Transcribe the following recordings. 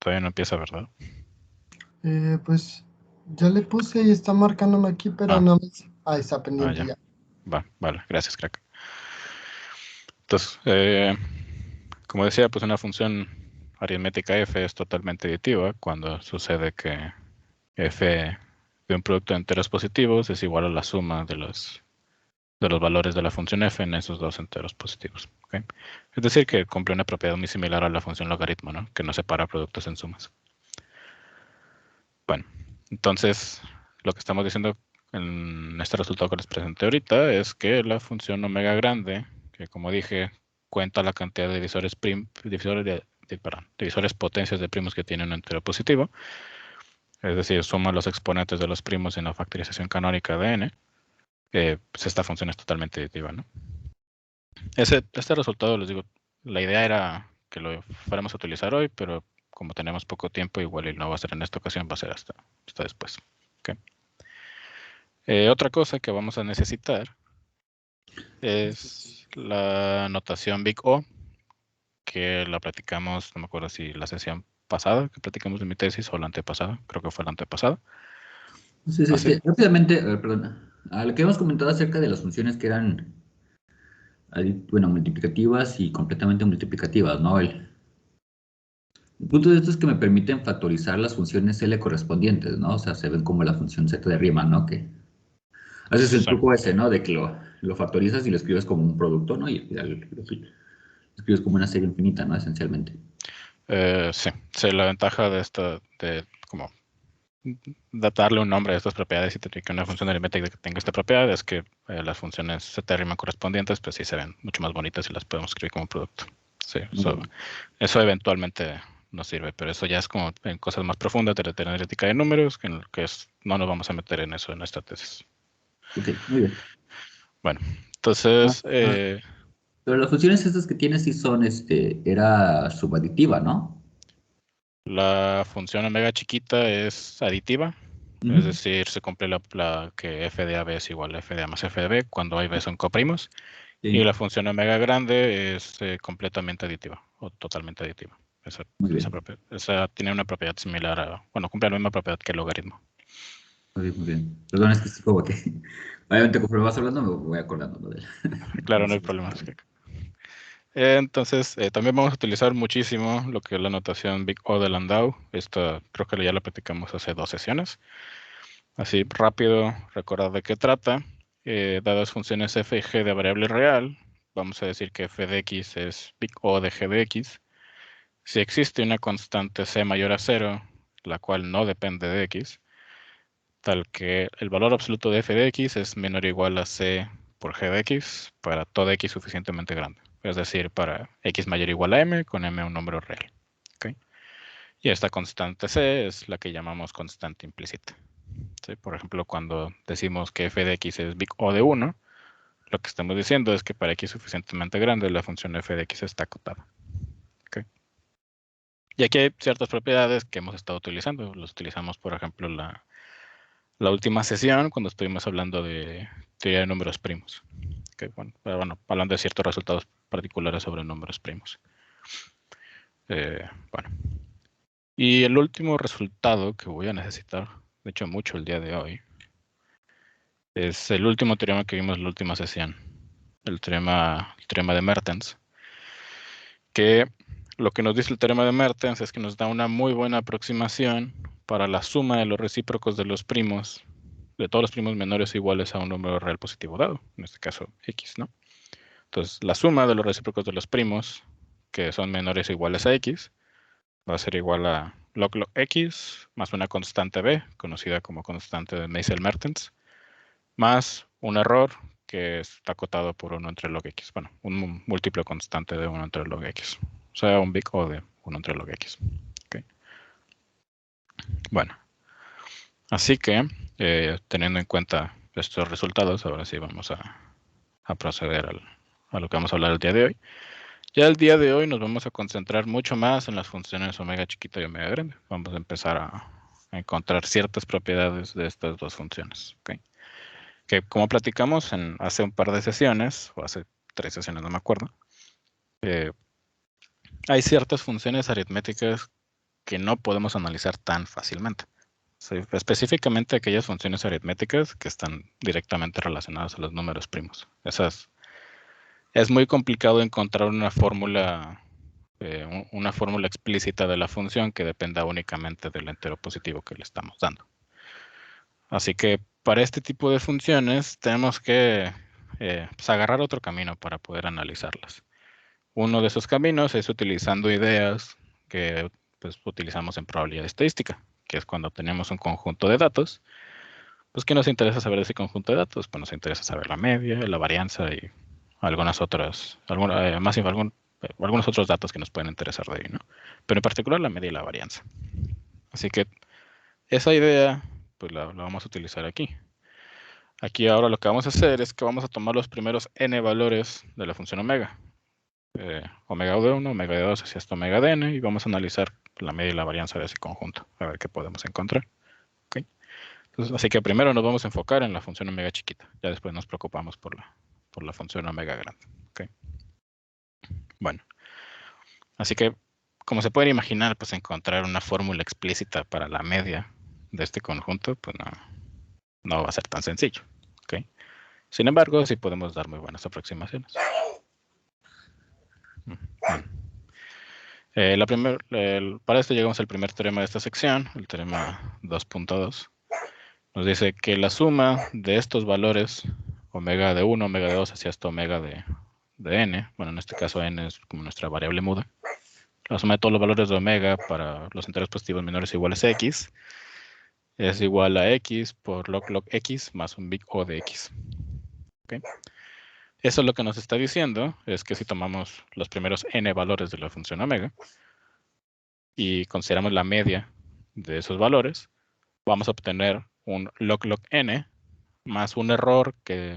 Todavía no empieza, ¿verdad? Pues ya le puse y está marcándome aquí, pero no me... Ah, está pendiente Ya. ya. Vale, gracias, crack. Entonces, como decía, pues una función aritmética f es totalmente aditiva cuando sucede que f de un producto de enteros positivos es igual a la suma de los valores de la función f en esos dos enteros positivos. ¿Okay? Es decir, que cumple una propiedad muy similar a la función logaritmo, ¿no? Que no separa productos en sumas. Bueno, entonces lo que estamos diciendo en este resultado que les presenté ahorita es que la función omega grande, que como dije, cuenta la cantidad de divisores potencias de primos que tiene un entero positivo, es decir, suma los exponentes de los primos en la factorización canónica de n, pues esta función es totalmente aditiva, ¿no? Este resultado, les digo, la idea era que lo fuéramos a utilizar hoy, pero como tenemos poco tiempo, igual y no va a ser en esta ocasión, va a ser hasta después. ¿Okay? Otra cosa que vamos a necesitar es la notación Big O, que la platicamos, no me acuerdo si la sesión pasada, que platicamos de mi tesis, o la antepasada, creo que fue la antepasada. Sí, ¿Así? rápidamente, perdón, a lo que hemos comentado acerca de las funciones que eran, bueno, multiplicativas y completamente multiplicativas, ¿no? El punto de esto es que me permiten factorizar las funciones L correspondientes, ¿no? O sea, se ven como la función Z de Riemann, ¿no? Que haces el Sí. truco ese, ¿no? De que lo factorizas y lo escribes como un producto, ¿no? Y lo escribes como una serie infinita, ¿no? Esencialmente. Sí, la ventaja de esta, de como darle un nombre a estas propiedades y que una función aritmética que tenga esta propiedad es que las funciones Z Riemann correspondientes, pues sí se ven mucho más bonitas y las podemos escribir como producto. Sí, eso eventualmente nos sirve, pero eso ya es como en cosas más profundas de la teoría analítica de números, no nos vamos a meter en eso en esta tesis. Ok, muy bien. Bueno, entonces, Pero las funciones estas que tienes sí son, era subaditiva, ¿no? la función omega chiquita es aditiva, es Ujú. decir, se cumple que f de AB es igual a f de A más f de B cuando A y B son coprimos, y Sí, la función omega grande es completamente aditiva o totalmente aditiva. muy bien. Esa tiene una propiedad similar bueno, cumple la misma propiedad que el logaritmo. Muy bien, muy bien. Perdón, es que sí, como que, obviamente, conforme vas hablando, me voy acordando, ¿no? Claro, no hay problema. Entonces, también vamos a utilizar muchísimo lo que es la notación Big O de Landau. Esta creo que ya la platicamos hace 2 sesiones. Así, rápido, recordar de qué trata. Dadas funciones f y g de variable real, vamos a decir que f de x es Big O de g de x. Si existe una constante c mayor a 0, la cual no depende de x, tal que el valor absoluto de f de x es menor o igual a c por g de x para toda x suficientemente grande. Es decir, para x mayor o igual a m, con m un número real. ¿Okay? Y esta constante c es la que llamamos constante implícita. ¿Sí? Por ejemplo, cuando decimos que f de x es big O de 1, lo que estamos diciendo es que para x suficientemente grande, la función f de x está acotada. ¿Okay? Y aquí hay ciertas propiedades que hemos estado utilizando. Los utilizamos, por ejemplo, la última sesión cuando estuvimos hablando de teoría de números primos. Okay, bueno, hablando de ciertos resultados particulares sobre números primos. Bueno. Y el último resultado que voy a necesitar, de hecho mucho el día de hoy, es el último teorema que vimos en la última sesión. El teorema de Mertens. Que lo que nos dice el teorema de Mertens es que nos da una muy buena aproximación para la suma de los recíprocos de los primos, de todos los primos menores o iguales a un número real positivo dado, en este caso x, ¿no? Entonces, la suma de los recíprocos de los primos, que son menores o iguales a x, va a ser igual a log x más una constante b, conocida como constante de Meissel-Mertens, más un error que está acotado por 1 entre log x. Bueno, un múltiplo constante de 1 entre log x. O sea, un big O de 1 entre log x. Okay. Bueno, así que teniendo en cuenta estos resultados, ahora sí vamos a proceder a lo que vamos a hablar el día de hoy. Ya el día de hoy nos vamos a concentrar mucho más en las funciones omega chiquita y omega grande. Vamos a empezar a encontrar ciertas propiedades de estas dos funciones. ¿Okay? Que como platicamos hace un par de sesiones, o hace 3 sesiones, no me acuerdo, hay ciertas funciones aritméticas que no podemos analizar tan fácilmente. Sí, específicamente aquellas funciones aritméticas que están directamente relacionadas a los números primos. Esas es muy complicado encontrar una fórmula explícita de la función que dependa únicamente del entero positivo que le estamos dando. Así que para este tipo de funciones tenemos que pues agarrar otro camino para poder analizarlas. Uno de esos caminos es utilizando ideas que pues, utilizamos en probabilidad estadística, que es cuando tenemos un conjunto de datos. Pues, ¿qué nos interesa saber de ese conjunto de datos? Pues nos interesa saber la media, la varianza y algunos otros datos que nos pueden interesar de ahí, ¿no? Pero en particular la media y la varianza. Así que esa idea, pues la vamos a utilizar aquí. Aquí ahora lo que vamos a hacer es que vamos a tomar los primeros n valores de la función omega. Omega de 1, omega de 2, así hasta omega de n, y vamos a analizar la media y la varianza de ese conjunto, a ver qué podemos encontrar. ¿Okay? Entonces, así que primero nos vamos a enfocar en la función omega chiquita, ya después nos preocupamos por la función omega grande. ¿Okay? Bueno, así que como se pueden imaginar, pues encontrar una fórmula explícita para la media de este conjunto, pues no va a ser tan sencillo. ¿Okay? Sin embargo, sí podemos dar muy buenas aproximaciones. Para esto llegamos al primer teorema de esta sección, el teorema 2.2. Nos dice que la suma de estos valores, omega de 1, omega de 2, hacia hasta omega de n, bueno, en este caso n es como nuestra variable muda, la suma de todos los valores de omega para los enteros positivos menores o iguales a x es igual a x por log x más un big O de x. ¿Okay? Eso lo que nos está diciendo es que si tomamos los primeros n valores de la función omega y consideramos la media de esos valores, vamos a obtener un log n más un error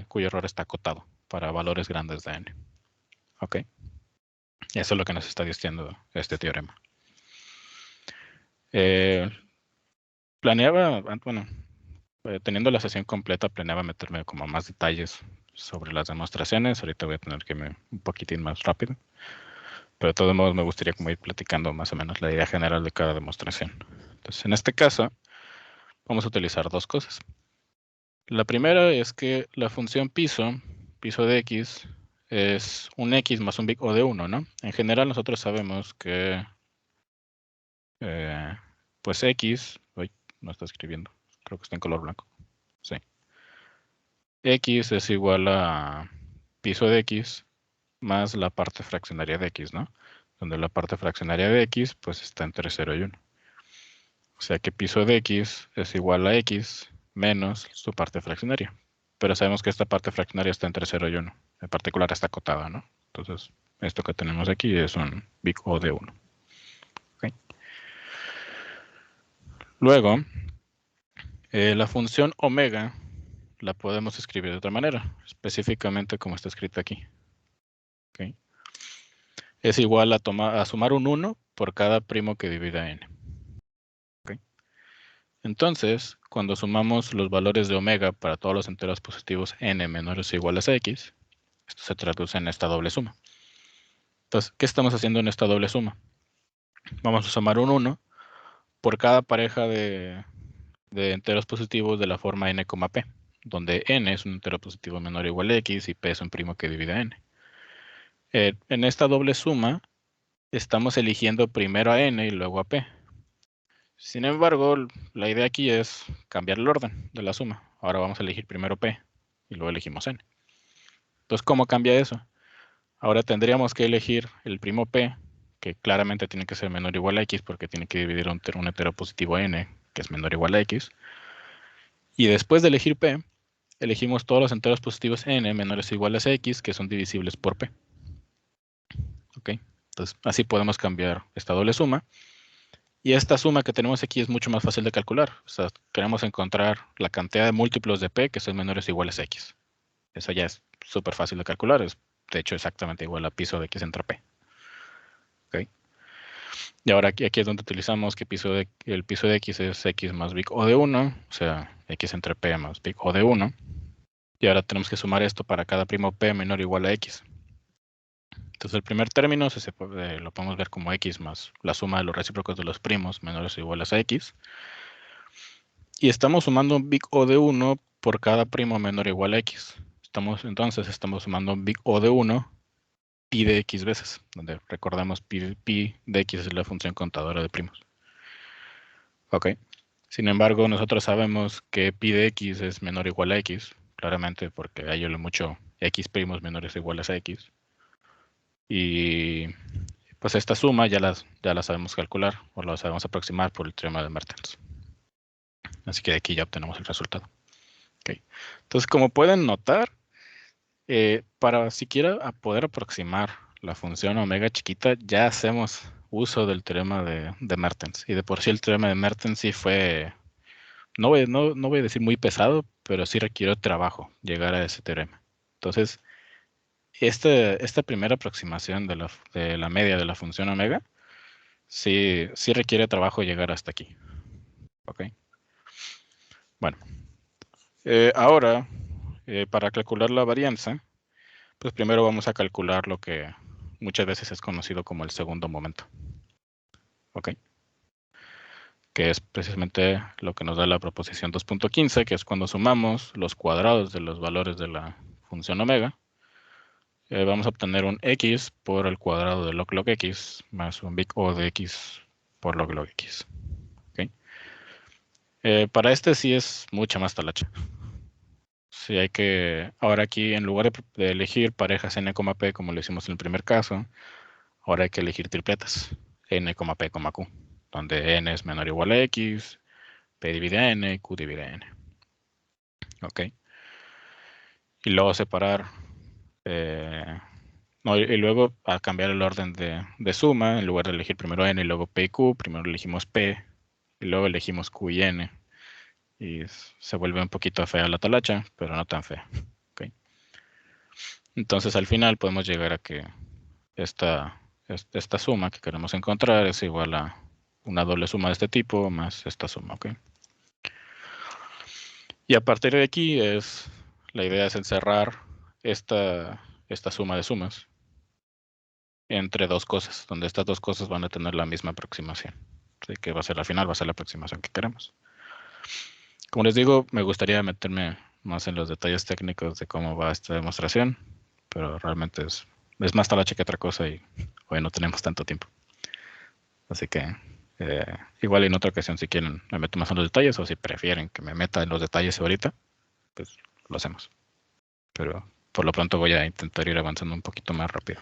cuyo error está acotado para valores grandes de n. ¿Ok? Eso es lo que nos está diciendo este teorema. Teniendo la sesión completa, planeaba meterme como más detalles sobre las demostraciones. Ahorita voy a tener que irme un poquitín más rápido. Pero de todos modos me gustaría como ir platicando más o menos la idea general de cada demostración. Entonces, en este caso, vamos a utilizar dos cosas. La primera es que la función piso de x, es un x más un big O de 1, ¿no? En general nosotros sabemos que pues x, no está escribiendo, creo que está en color blanco. Sí. X es igual a piso de x más la parte fraccionaria de x, ¿no? Donde la parte fraccionaria de x pues está entre 0 y 1. O sea que piso de x es igual a x menos su parte fraccionaria. Pero sabemos que esta parte fraccionaria está entre 0 y 1. En particular está acotada, ¿no? Entonces, esto que tenemos aquí es un big O de 1. ¿Okay? Luego, la función omega la podemos escribir de otra manera, específicamente como está escrita aquí. ¿Okay? Es igual a sumar un 1 por cada primo que divida n. ¿Okay? Entonces, cuando sumamos los valores de omega para todos los enteros positivos n menores o iguales a x, esto se traduce en esta doble suma. Entonces, ¿qué estamos haciendo en esta doble suma? Vamos a sumar un 1 por cada pareja de enteros positivos de la forma n, p, donde n es un entero positivo menor o igual a x y p es un primo que divide a n. En esta doble suma, estamos eligiendo primero a n y luego a p. Sin embargo, la idea aquí es cambiar el orden de la suma. Ahora vamos a elegir primero p y luego elegimos n. Entonces, ¿cómo cambia eso? Ahora tendríamos que elegir el primo p, que claramente tiene que ser menor o igual a x porque tiene que dividir un entero positivo n, que es menor o igual a x. Y después de elegir p, elegimos todos los enteros positivos n menores o iguales a x que son divisibles por p. ¿Ok? Entonces, así podemos cambiar esta doble suma. Y esta suma que tenemos aquí es mucho más fácil de calcular. O sea, queremos encontrar la cantidad de múltiplos de p que son menores o iguales a x. Eso ya es súper fácil de calcular. Es, de hecho, exactamente igual a piso de x entre p. ¿Ok? Y ahora aquí es donde utilizamos que el piso de x es x más big O de 1. O sea, x entre p más big O de 1. Y ahora tenemos que sumar esto para cada primo p menor o igual a x. Entonces el primer término lo podemos ver como x más la suma de los recíprocos de los primos menores o iguales a x. Y estamos sumando un big O de 1 por cada primo menor o igual a x. Entonces estamos sumando un big O de 1 pi de x veces, donde recordamos pi de x es la función contadora de primos. Ok. Sin embargo, nosotros sabemos que pi de x es menor o igual a x, claramente porque hay mucho x primos menores o iguales a x. Y pues esta suma ya la sabemos calcular o la sabemos aproximar por el teorema de Mertens. Así que de aquí ya obtenemos el resultado. Okay. Entonces, como pueden notar, para siquiera poder aproximar la función omega chiquita, ya hacemos uso del teorema de Mertens. Y de por sí el teorema de Mertens sí fue, no voy a decir muy pesado, pero sí requiere trabajo llegar a ese teorema. Entonces, esta primera aproximación de la media de la función omega, sí requiere trabajo llegar hasta aquí. Ok. Bueno, ahora, para calcular la varianza, pues primero vamos a calcular lo que muchas veces es conocido como el segundo momento. Ok. Que es precisamente lo que nos da la proposición 2.15, que es cuando sumamos los cuadrados de los valores de la función omega. Vamos a obtener un x por el cuadrado de log x más un big O de x por log x. ¿Okay? Para este sí es mucha más talacha. Sí, ahora aquí en lugar de elegir parejas n, p como lo hicimos en el primer caso, ahora hay que elegir tripletas, n, p, q, donde n es menor o igual a x, p divide a n, q divide a n. Ok. Y luego separar, y luego a cambiar el orden de suma, en lugar de elegir primero n y luego p y q, primero elegimos p, y luego elegimos q y n. Y se vuelve un poquito fea la talacha, pero no tan fea. Okay. Entonces al final podemos llegar a que esta suma que queremos encontrar es igual a una doble suma de este tipo más esta suma. Okay. Y a partir de aquí la idea es encerrar esta suma de sumas entre dos cosas, donde estas dos cosas van a tener la misma aproximación. Así que al final va a ser la aproximación que queremos. Como les digo, me gustaría meterme más en los detalles técnicos de cómo va esta demostración, pero realmente es más talache que otra cosa y hoy no tenemos tanto tiempo. Así que igual en otra ocasión, si quieren, me meto más en los detalles, o si prefieren que me meta en los detalles ahorita, pues lo hacemos. Pero por lo pronto voy a intentar ir avanzando un poquito más rápido.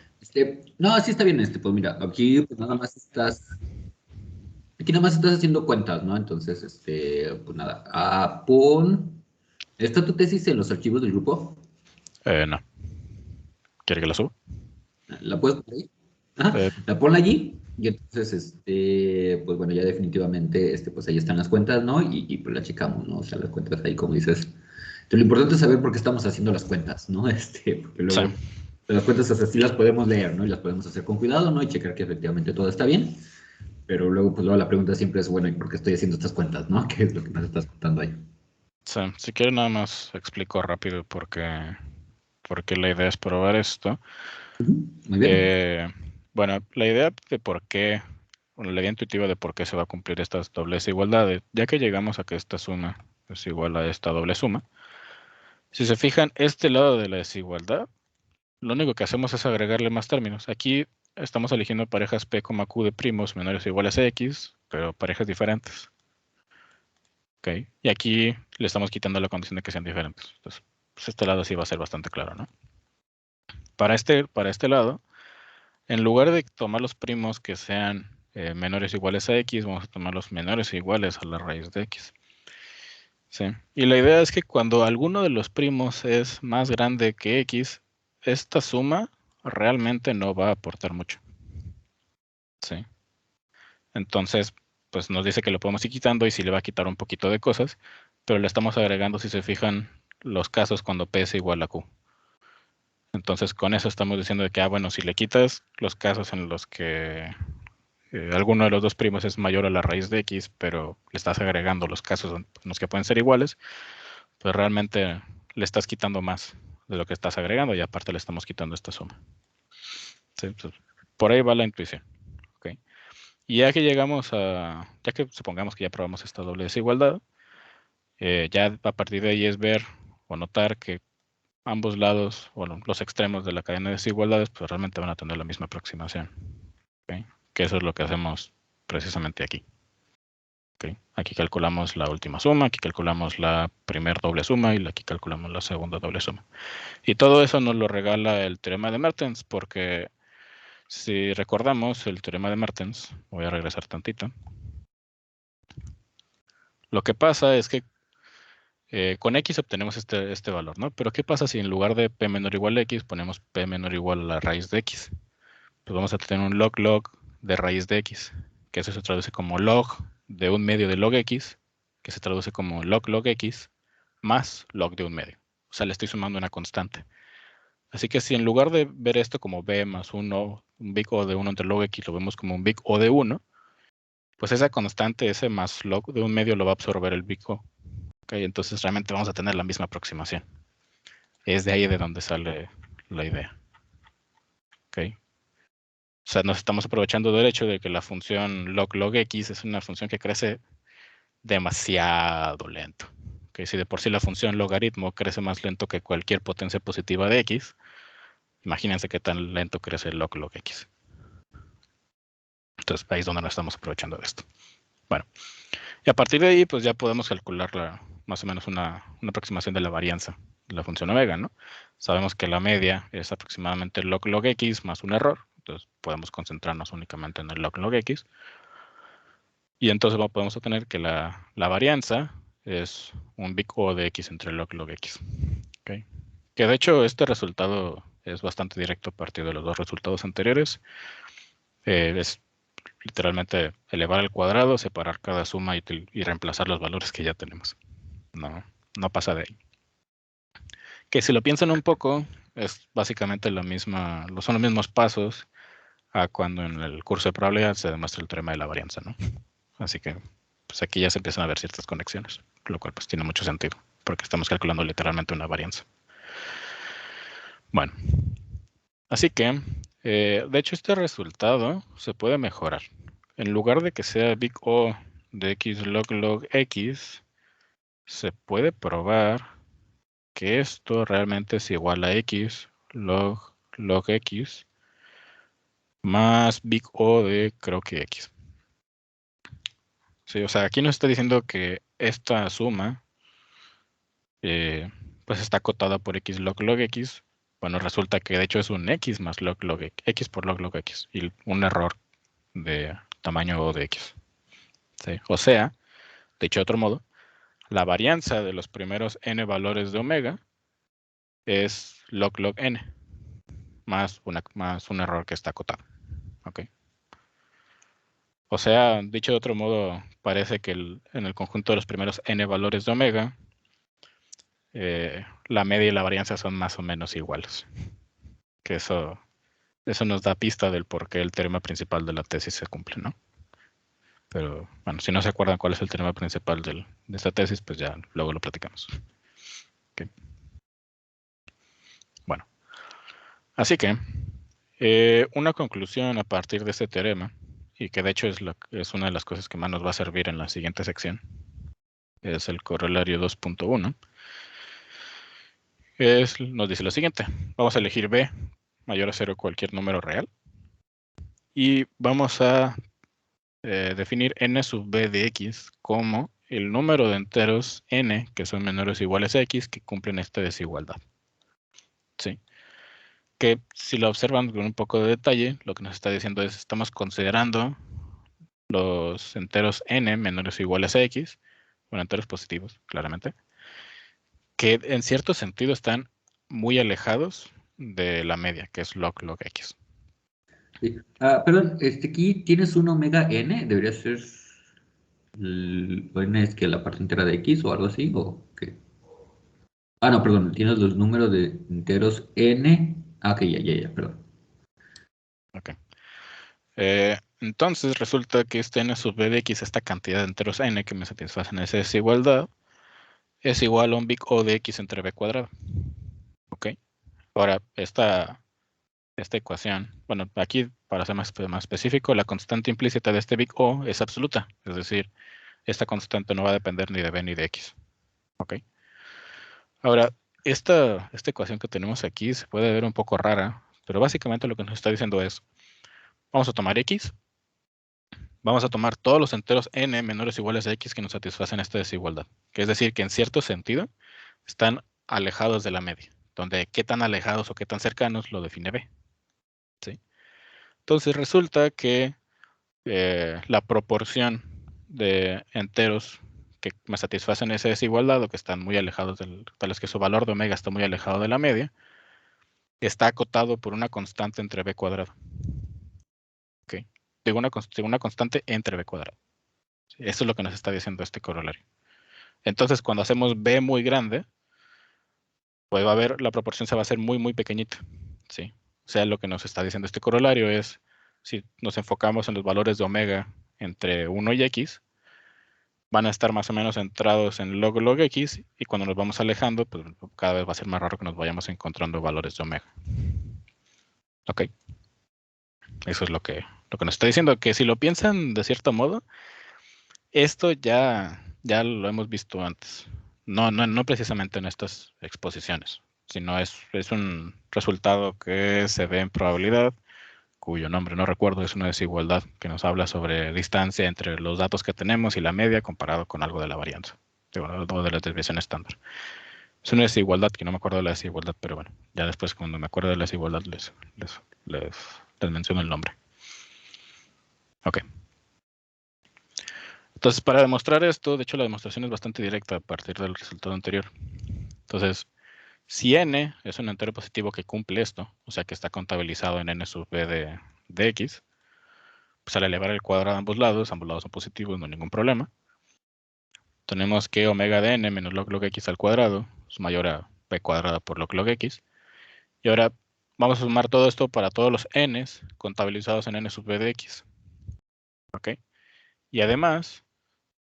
No, sí está bien, pues mira, aquí pues nada más estás haciendo cuentas, ¿no? Entonces, pues nada, ¿está tu tesis en los archivos del grupo? No. ¿Quiere que la suba? ¿La puedes poner ahí? Ajá, la ponla allí y entonces, pues bueno, ya definitivamente, pues ahí están las cuentas, ¿no? Y pues la checamos, ¿no? O sea, las cuentas ahí, como dices. Entonces, lo importante es saber por qué estamos haciendo las cuentas, ¿no? Porque luego Sí. las cuentas así las podemos leer, ¿no? Y las podemos hacer con cuidado, ¿no? Y checar que efectivamente todo está bien. Pero luego, pues luego la pregunta siempre es, bueno, ¿y por qué estoy haciendo estas cuentas, no? ¿Qué es lo que nos estás contando ahí? Sí. Si quiere nada más explico rápido por qué la idea es probar esto. Muy bien. Bueno, la idea de por qué, la idea intuitiva de por qué se va a cumplir estas dobles igualdades, ya que llegamos a que esta suma es igual a esta doble suma. Si se fijan, este lado de la desigualdad, lo único que hacemos es agregarle más términos. Aquí estamos eligiendo parejas P, Q de primos menores o iguales a X, pero parejas diferentes. Okay. Y aquí le estamos quitando la condición de que sean diferentes. Entonces, pues este lado sí va a ser bastante claro, ¿no? Para este lado, en lugar de tomar los primos que sean menores o iguales a X, vamos a tomar los menores o iguales a la raíz de X. ¿Sí? Y la idea es que cuando alguno de los primos es más grande que X, esta suma realmente no va a aportar mucho. ¿Sí? Entonces, pues nos dice que lo podemos ir quitando y sí le va a quitar un poquito de cosas, pero le estamos agregando, si se fijan, los casos cuando P es igual a Q. Entonces, con eso estamos diciendo de que, bueno, si le quitas los casos en los que alguno de los dos primos es mayor a la raíz de X, pero le estás agregando los casos en los que pueden ser iguales, pues realmente le estás quitando más de lo que estás agregando y aparte le estamos quitando esta suma. Sí, pues, por ahí va la intuición. ¿Okay? Y ya que llegamos ya que supongamos que ya probamos esta doble desigualdad, ya a partir de ahí es ver o notar que ambos lados, o los extremos de la cadena de desigualdades, pues realmente van a tener la misma aproximación. ¿Okay? Que eso es lo que hacemos precisamente aquí. ¿Okay? Aquí calculamos la última suma, aquí calculamos la primer doble suma y aquí calculamos la segunda doble suma. Y todo eso nos lo regala el teorema de Mertens, porque si recordamos el teorema de Mertens, voy a regresar tantito, lo que pasa es que con x obtenemos este valor, ¿no? Pero ¿qué pasa si en lugar de p menor o igual a x ponemos p menor o igual a la raíz de x? Pues vamos a tener un log de raíz de x, que eso se traduce como log de 1/2 de log x, que se traduce como log x, más log de 1/2. O sea, le estoy sumando una constante. Así que si en lugar de ver esto como b más 1, un big O de 1 entre log x, lo vemos como un big O de 1, pues esa constante, ese más log de 1/2, lo va a absorber el big O. ¿Okay? Entonces realmente vamos a tener la misma aproximación. Es de ahí de donde sale la idea. ¿Okay? O sea, nos estamos aprovechando del hecho de que la función log x es una función que crece demasiado lento. ¿Okay? Si de por sí la función logaritmo crece más lento que cualquier potencia positiva de x, imagínense qué tan lento crece el log x. Entonces ahí es donde nos estamos aprovechando de esto. Bueno, y a partir de ahí pues ya podemos calcular más o menos una aproximación de la varianza de la función omega, ¿no? Sabemos que la media es aproximadamente log x más un error, entonces podemos concentrarnos únicamente en el log x. Y entonces podemos obtener que la varianza es un big O de x entre log x. ¿Okay? Que de hecho este resultado es bastante directo a partir de los dos resultados anteriores. Es literalmente elevar al cuadrado, separar cada suma y reemplazar los valores que ya tenemos. No pasa de ahí. Que si lo piensan un poco, es básicamente son los mismos pasos a cuando en el curso de probabilidad se demuestra el teorema de la varianza, ¿no? Así que pues aquí ya se empiezan a ver ciertas conexiones, lo cual pues tiene mucho sentido, porque estamos calculando literalmente una varianza. Bueno, así que, de hecho este resultado se puede mejorar. En lugar de que sea big O de x log x, se puede probar que esto realmente es igual a x log x más big O de creo que x. Sí, o sea, aquí nos está diciendo que esta suma pues está acotada por x log x. Bueno, resulta que de hecho es un x más log x por log x y un error de tamaño O de x. ¿Sí? O sea, dicho de otro modo, la varianza de los primeros n valores de omega es log n más un error que está acotado. ¿Okay? O sea, dicho de otro modo, parece que en el conjunto de los primeros n valores de omega, la media y la varianza son más o menos iguales. Que eso nos da pista del por qué el teorema principal de la tesis se cumple, ¿no? Pero, bueno, si no se acuerdan cuál es el teorema principal de esta tesis, pues ya luego lo platicamos. Okay. Bueno, así que una conclusión a partir de este teorema, y que de hecho es una de las cosas que más nos va a servir en la siguiente sección, es el corolario 2.1, nos dice lo siguiente. Vamos a elegir b mayor a 0 cualquier número real, y vamos a definir n sub b de x como el número de enteros n que son menores o iguales a x que cumplen esta desigualdad. ¿Sí? Que si lo observan con un poco de detalle, lo que nos está diciendo es estamos considerando los enteros n menores o iguales a x, bueno, enteros positivos, claramente, que en cierto sentido están muy alejados de la media, que es log x. Sí. Perdón, aquí tienes un omega n, debería ser n es que la parte entera de x o algo así, o qué. No, perdón, tienes los números de enteros n. Ok, ya, perdón. Ok. Entonces resulta que este n sub b de x, esta cantidad de enteros n que me satisfacen esa desigualdad, es igual a un big O de x entre b cuadrado. ¿Ok? Ahora, esta esta ecuación, bueno, aquí para ser más específico, la constante implícita de este big O es absoluta, es decir, esta constante no va a depender ni de B ni de X. ¿Ok? Ahora, esta ecuación que tenemos aquí se puede ver un poco rara, pero básicamente lo que nos está diciendo es, vamos a tomar X, vamos a tomar todos los enteros n menores o iguales a X que nos satisfacen esta desigualdad, que es decir, que en cierto sentido están alejados de la media, donde qué tan alejados o qué tan cercanos lo define B. ¿Sí? Entonces resulta que la proporción de enteros que me satisfacen esa desigualdad o que están muy alejados tal es que su valor de omega está muy alejado de la media, está acotado por una constante entre b cuadrado. ¿Ok? Digo una constante entre b cuadrado. Eso es lo que nos está diciendo este corolario. Entonces, cuando hacemos b muy grande, pues la proporción se va a hacer muy, muy pequeñita. ¿Sí? O sea, lo que nos está diciendo este corolario es, si nos enfocamos en los valores de omega entre 1 y x, van a estar más o menos centrados en log x, y cuando nos vamos alejando, pues cada vez va a ser más raro que nos vayamos encontrando valores de omega. Ok. Eso es lo que nos está diciendo, que si lo piensan de cierto modo, esto ya lo hemos visto antes. No precisamente en estas exposiciones, sino es un resultado que se ve en probabilidad, cuyo nombre no recuerdo, es una desigualdad que nos habla sobre distancia entre los datos que tenemos y la media comparado con algo de la varianza, o de la desviación estándar. Es una desigualdad que no me acuerdo de la desigualdad, pero bueno, ya después cuando me acuerdo de la desigualdad les menciono el nombre. Ok. Entonces, para demostrar esto, de hecho la demostración es bastante directa a partir del resultado anterior. Entonces, si n es un entero positivo que cumple esto, o sea que está contabilizado en n sub b de x, pues al elevar el cuadrado a ambos lados son positivos, no hay ningún problema. Tenemos que omega de n menos log x al cuadrado es mayor a b cuadrado por log x. Y ahora vamos a sumar todo esto para todos los n's contabilizados en n sub b de x. ¿Ok? Y además,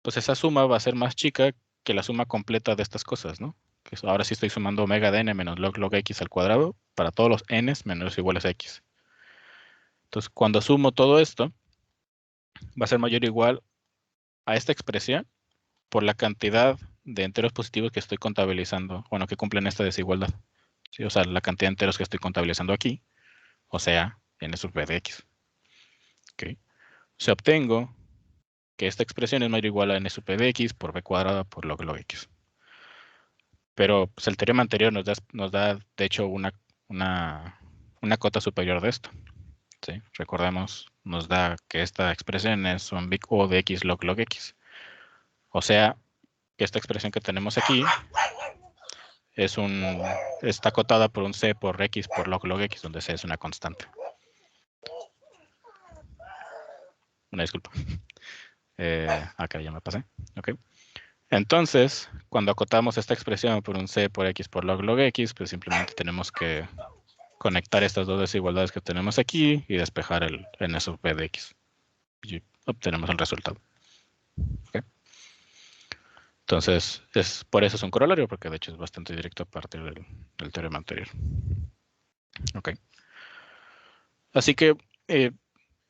pues esa suma va a ser más chica que la suma completa de estas cosas, ¿no? Que ahora sí estoy sumando omega de n menos log x al cuadrado para todos los n's menores o iguales a x. Entonces, cuando sumo todo esto, va a ser mayor o igual a esta expresión por la cantidad de enteros positivos que estoy contabilizando, bueno, que cumplen esta desigualdad. ¿Sí? O sea, la cantidad de enteros que estoy contabilizando aquí, o sea, n sub b de x. ¿Okay? Si obtengo que esta expresión es mayor o igual a n sub b de x por b cuadrada por log x. Pero pues, el teorema anterior nos da de hecho, una cota superior de esto. ¿Sí? Recordemos, nos da que esta expresión es un big O de x log x. O sea, que esta expresión que tenemos aquí está acotada por un c por x por log x, donde c es una constante. Una disculpa. Acá ya me pasé. Ok. Entonces, cuando acotamos esta expresión por un c por x por log x, pues simplemente tenemos que conectar estas dos desigualdades que tenemos aquí y despejar el n sub b de x. Y obtenemos el resultado. ¿Okay? Entonces, por eso es un corolario, porque de hecho es bastante directo a partir del teorema anterior. Ok. Así que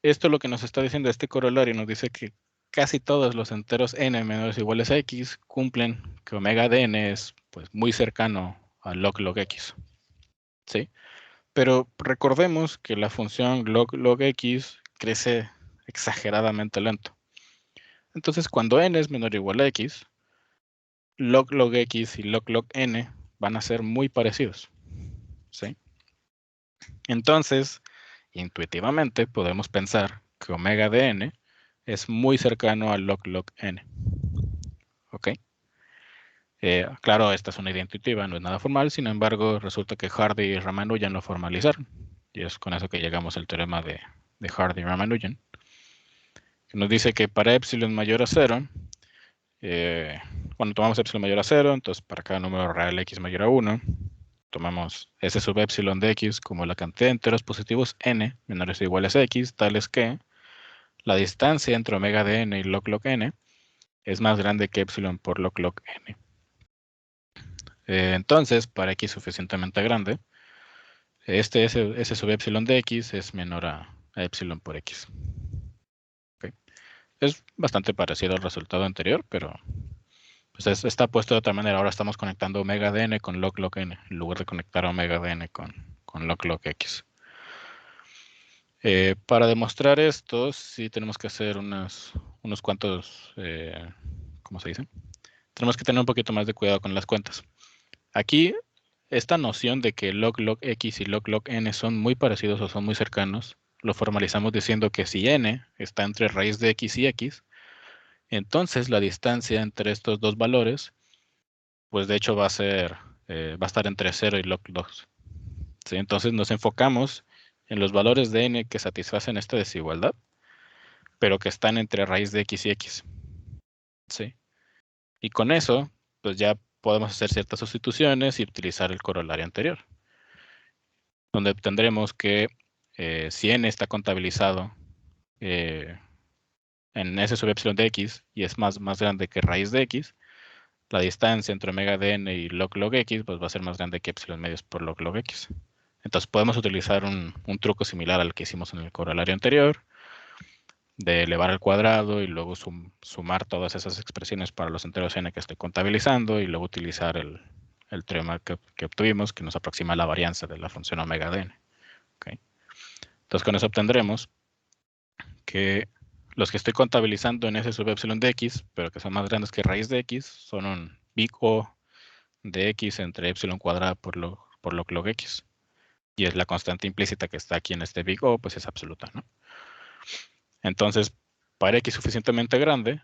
esto lo que nos está diciendo este corolario nos dice que casi todos los enteros n menores o iguales a x cumplen que omega de n es pues, muy cercano a log x. ¿Sí? Pero recordemos que la función log x crece exageradamente lento. Entonces, cuando n es menor o igual a x, log x y log n van a ser muy parecidos. ¿Sí? Entonces, intuitivamente podemos pensar que omega de n es muy cercano a log n. ¿Ok? Claro, esta es una idea intuitiva, no es nada formal, sin embargo, resulta que Hardy y Ramanujan lo formalizaron. Y es con eso que llegamos al teorema de Hardy y Ramanujan, que nos dice que para epsilon mayor a 0, bueno, tomamos epsilon mayor a 0, entonces para cada número real x mayor a 1, tomamos s sub epsilon de x como la cantidad de enteros positivos n menores o iguales a x, tales que la distancia entre omega de n y log n es más grande que epsilon por log n. Entonces, para x suficientemente grande, S sub epsilon de X es menor a epsilon por X. Okay. Es bastante parecido al resultado anterior, pero pues está puesto de otra manera. Ahora estamos conectando omega de n con log n, en lugar de conectar omega de n con log x. Para demostrar esto, sí tenemos que hacer unos cuantos, ¿cómo se dice? Tenemos que tener un poquito más de cuidado con las cuentas. Aquí, esta noción de que log x y log n son muy parecidos o son muy cercanos, lo formalizamos diciendo que si n está entre raíz de x y x, entonces la distancia entre estos dos valores, pues de hecho va a estar entre 0 y log 2. ¿Sí? Entonces nos enfocamos en los valores de n que satisfacen esta desigualdad, pero que están entre raíz de x y x. ¿Sí? Y con eso, pues ya podemos hacer ciertas sustituciones y utilizar el corolario anterior, donde obtendremos que si n está contabilizado en S sub epsilon de x y es más grande que raíz de x, la distancia entre omega de n y log x pues va a ser más grande que epsilon medios por log x. Entonces podemos utilizar un truco similar al que hicimos en el corolario anterior, de elevar al cuadrado y luego sumar todas esas expresiones para los enteros n que estoy contabilizando y luego utilizar el teorema que obtuvimos que nos aproxima la varianza de la función omega de n. ¿Okay? Entonces con eso obtendremos que los que estoy contabilizando en S sub epsilon de x, pero que son más grandes que raíz de x, son un big O de x entre epsilon cuadrada por log x. Y es la constante implícita que está aquí en este big O, pues es absoluta, ¿no? Entonces, para x suficientemente grande,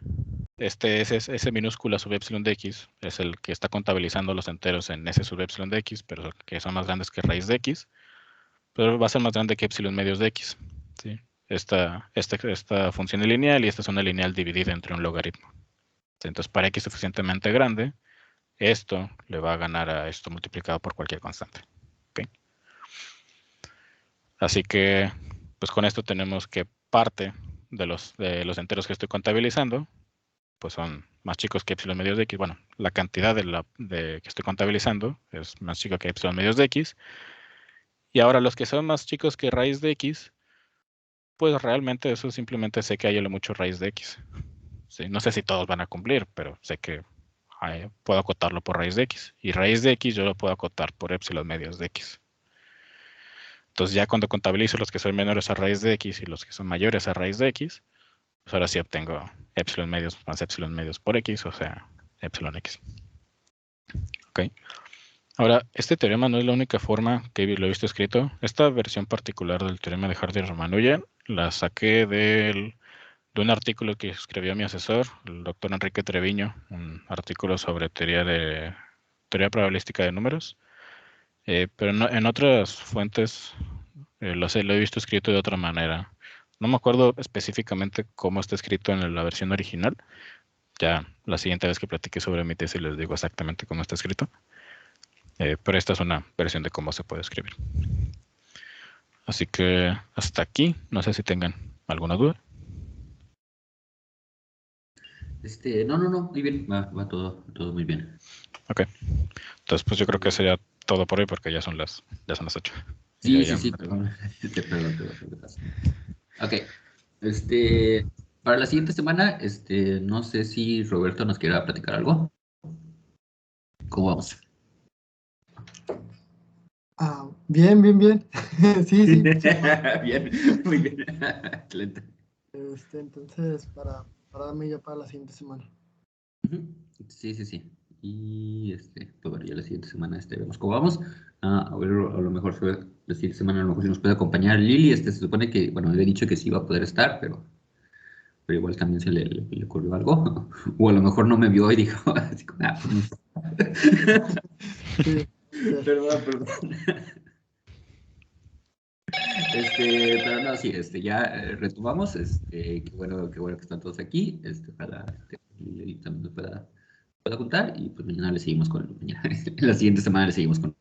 ese minúscula sub epsilon de x es el que está contabilizando los enteros en S sub epsilon de x, pero que son más grandes que raíz de x, pero va a ser más grande que epsilon medios de x. ¿Sí? Esta función es lineal y esta es una lineal dividida entre un logaritmo. ¿Sí? Entonces, para x suficientemente grande, esto le va a ganar a esto multiplicado por cualquier constante. ¿Okay? Así que, pues con esto tenemos que parte de los enteros que estoy contabilizando, pues son más chicos que epsilon medios de x. Bueno, la cantidad que estoy contabilizando es más chica que epsilon medios de x. Y ahora los que son más chicos que raíz de x, pues realmente eso simplemente sé que hay mucho raíz de x. ¿Sí? No sé si todos van a cumplir, pero sé que puedo acotarlo por raíz de x. Y raíz de x yo lo puedo acotar por epsilon medios de x. Entonces ya cuando contabilizo los que son menores a raíz de x y los que son mayores a raíz de x, pues ahora sí obtengo epsilon medios más epsilon medios por x, o sea, epsilon x. Ok. Ahora, este teorema no es la única forma que lo he visto escrito. Esta versión particular del teorema de Hardy-Ramanujan la saqué de un artículo que escribió mi asesor, el doctor Enrique Treviño, un artículo sobre teoría probabilística de números. Pero en otras fuentes lo he visto escrito de otra manera. No me acuerdo específicamente cómo está escrito en la versión original. Ya la siguiente vez que platique sobre mi tesis les digo exactamente cómo está escrito. Pero esta es una versión de cómo se puede escribir. Así que hasta aquí. No sé si tengan alguna duda. No, muy bien, va todo muy bien. Ok. Entonces, pues yo creo que sería todo por hoy porque ya son las 8. Sí, perdón. Perdón. Ok. Para la siguiente semana, no sé si Roberto nos quiera platicar algo. ¿Cómo vamos? Bien. Sí. Bien, muy bien. Excelente. Entonces, para darme ya para la siguiente semana. Sí. Y pues bueno, ya la siguiente semana vemos cómo vamos. A ver, a lo mejor la siguiente semana a lo mejor si nos puede acompañar Lili. Se supone que, bueno, le he dicho que sí iba a poder estar, pero igual también se le ocurrió algo. O a lo mejor no me vio y dijo, así como, Sí. Perdón. Pero no, sí, ya retomamos. Qué bueno que están todos aquí. Ojalá Lili también nos pueda contar. Y pues mañana le seguimos la siguiente semana le seguimos con